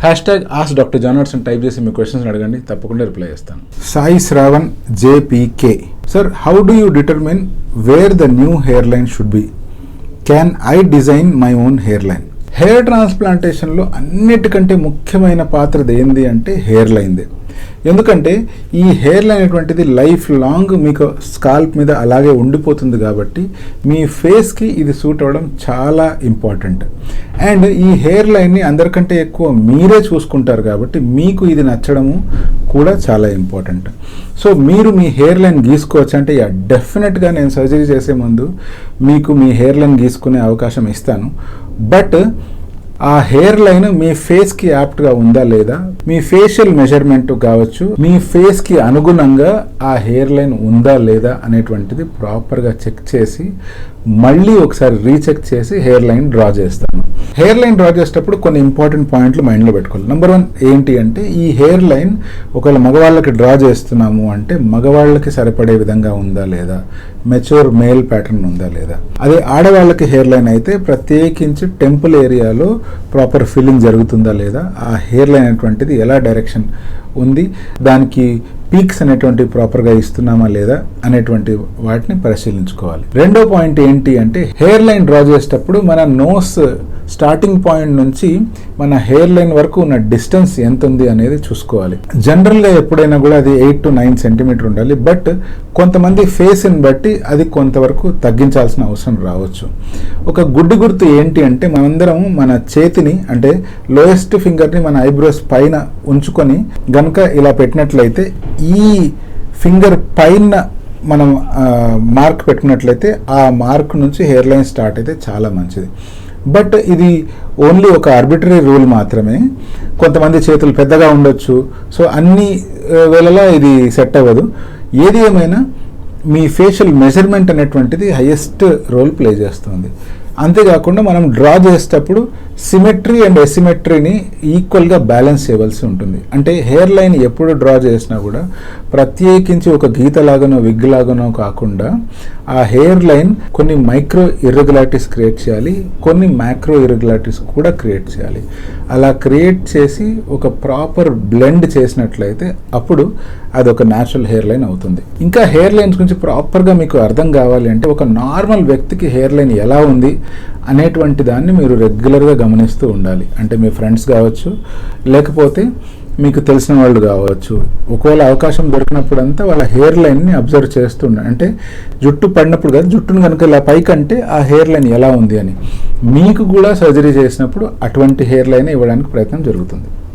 Ask doctor John Watson type చేసి మీ questions అడగండి, తప్పకుండా రిప్లై చేస్తాను. Sai Shravan JPK. Sir, how do you determine where the new hair line should be? Can I design my own hair line? Hair ట్రాన్స్ప్లాంటేషన్లో అన్నిటికంటే ముఖ్యమైన పాత్ర ఏంది అంటే హెయిర్ లైన్దే. ఎందుకంటే ఈ హెయిర్ లైన్ అనేటువంటిది లైఫ్ లాంగ్ మీకు స్కాల్ప్ మీద అలాగే ఉండిపోతుంది కాబట్టి మీ ఫేస్కి ఇది సూట్ అవ్వడం చాలా ఇంపార్టెంట్. అండ్ ఈ హెయిర్ లైన్ని అందరికంటే ఎక్కువ మీరే చూసుకుంటారు కాబట్టి మీకు ఇది నచ్చడము కూడా చాలా ఇంపార్టెంట్. సో మీరు మీ హెయిర్ లైన్ గీసుకోవచ్చు అంటే డెఫినెట్గా నేను సర్జరీ చేసే ముందు మీకు మీ హెయిర్ లైన్ గీసుకునే అవకాశం ఇస్తాను. బట్ ఆ హెయిర్ లైన్ మీ ఫేస్కి యాప్ట్గా ఉందా లేదా, మీ ఫేషియల్ మెజర్మెంట్ కావచ్చు, మీ ఫేస్కి అనుగుణంగా ఆ హెయిర్ లైన్ ఉందా లేదా అనేటువంటిది ప్రాపర్గా చెక్ చేసి మళ్ళీ ఒకసారి రీచెక్ చేసి హెయిర్ లైన్ డ్రా చేస్తాను. హెయిర్ లైన్ డ్రా చేసేటప్పుడు కొన్ని ఇంపార్టెంట్ పాయింట్లు మైండ్లో పెట్టుకోవాలి. నెంబర్ 1 ఏంటి అంటే ఈ హెయిర్ లైన్ ఒకవేళ మగవాళ్ళకి డ్రా చేస్తున్నాము అంటే మగవాళ్ళకి సరిపడే విధంగా ఉందా లేదా, మెచ్యూర్ మేల్ ప్యాటర్న్ ఉందా లేదా. అదే ఆడవాళ్ళకి హెయిర్ లైన్ అయితే ప్రత్యేకించి టెంపుల్ ఏరియాలో ప్రాపర్ ఫిల్లింగ్ జరుగుతుందా లేదా, ఆ హెయిర్ లైన్ అనేటువంటిది ఎలా డైరెక్షన్ ఉంది, దానికి పీక్స్ అనేటువంటి ప్రాపర్గా ఇస్తున్నామా లేదా అనేటువంటి వాటిని పరిశీలించుకోవాలి. రెండో పాయింట్ ఏంటి అంటే హెయిర్ లైన్ డ్రా చేసేటప్పుడు మన నోస్ స్టార్టింగ్ పాయింట్ నుంచి మన హెయిర్ లైన్ వరకు ఉన్న డిస్టెన్స్ ఎంత ఉంది అనేది చూసుకోవాలి. జనరల్గా ఎప్పుడైనా కూడా అది 8 to 9 సెంటీమీటర్ ఉండాలి. బట్ కొంతమంది ఫేస్ని బట్టి అది కొంతవరకు తగ్గించాల్సిన అవసరం రావచ్చు. ఒక గుడ్డి గుర్తు ఏంటి అంటే మనందరం మన చేతిని అంటే లోయెస్ట్ ఫింగర్ని మన ఐబ్రోస్ పైన ఉంచుకొని గనుక ఇలా పెట్టినట్లయితే ఈ ఫింగర్ పైన మనం మార్క్ పెట్టుకున్నట్లయితే ఆ మార్క్ నుంచి హెయిర్ లైన్ స్టార్ట్ అయితే చాలా మంచిది. బట్ ఇది ఓన్లీ ఒక ఆర్బిటరీ రూల్ మాత్రమే. కొంతమంది చేతులు పెద్దగా ఉండొచ్చు, సో అన్ని వేళలా ఇది సెట్ అవ్వదు. ఏది ఏమైనా మీ ఫేషియల్ మెజర్మెంట్ అనేటువంటిది హైయెస్ట్ రోల్ ప్లే చేస్తుంది. అంతేకాకుండా మనం డ్రా చేసేటప్పుడు సిమెట్రీ అండ్ ఎసిమెట్రీని ఈక్వల్గా బ్యాలెన్స్ చేయవలసి ఉంటుంది. అంటే హెయిర్ లైన్ ఎప్పుడు డ్రా చేసినా కూడా ప్రత్యేకించి ఒక గీతలాగానో విగ్ లాగానో కాకుండా ఆ హెయిర్ లైన్ కొన్ని మైక్రో ఇర్రెగ్యులారిటీస్ క్రియేట్ చేయాలి, కొన్ని మ్యాక్రో ఇర్రెగ్యులారిటీస్ కూడా క్రియేట్ చేయాలి. అలా క్రియేట్ చేసి ఒక ప్రాపర్ బ్లెండ్ చేసినట్లయితే అప్పుడు అది ఒక న్యాచురల్ హెయిర్ లైన్ అవుతుంది. ఇంకా హెయిర్ లైన్స్ గురించి ప్రాపర్గా మీకు అర్థం కావాలి అంటే ఒక నార్మల్ వ్యక్తికి హెయిర్ లైన్ ఎలా ఉంది అనేటువంటి దాన్ని మీరు రెగ్యులర్గా గమనిస్తూ ఉండాలి. అంటే మీ ఫ్రెండ్స్ కావచ్చు, లేకపోతే మీకు తెలిసిన వాళ్ళు కావచ్చు. ఒకవేళ అవకాశం దొరికినప్పుడంతా వాళ్ళ హెయిర్ లైన్ని అబ్జర్వ్ చేస్తూ ఉండాలి. అంటే జుట్టు పడినప్పుడు కదా, జుట్టును కనుక ఇలా పైకంటే ఆ హెయిర్ లైన్ ఎలా ఉంది అని మీకు కూడా సర్జరీ చేసినప్పుడు అటువంటి హెయిర్ లైన్ ఇవ్వడానికి ప్రయత్నం జరుగుతుంది.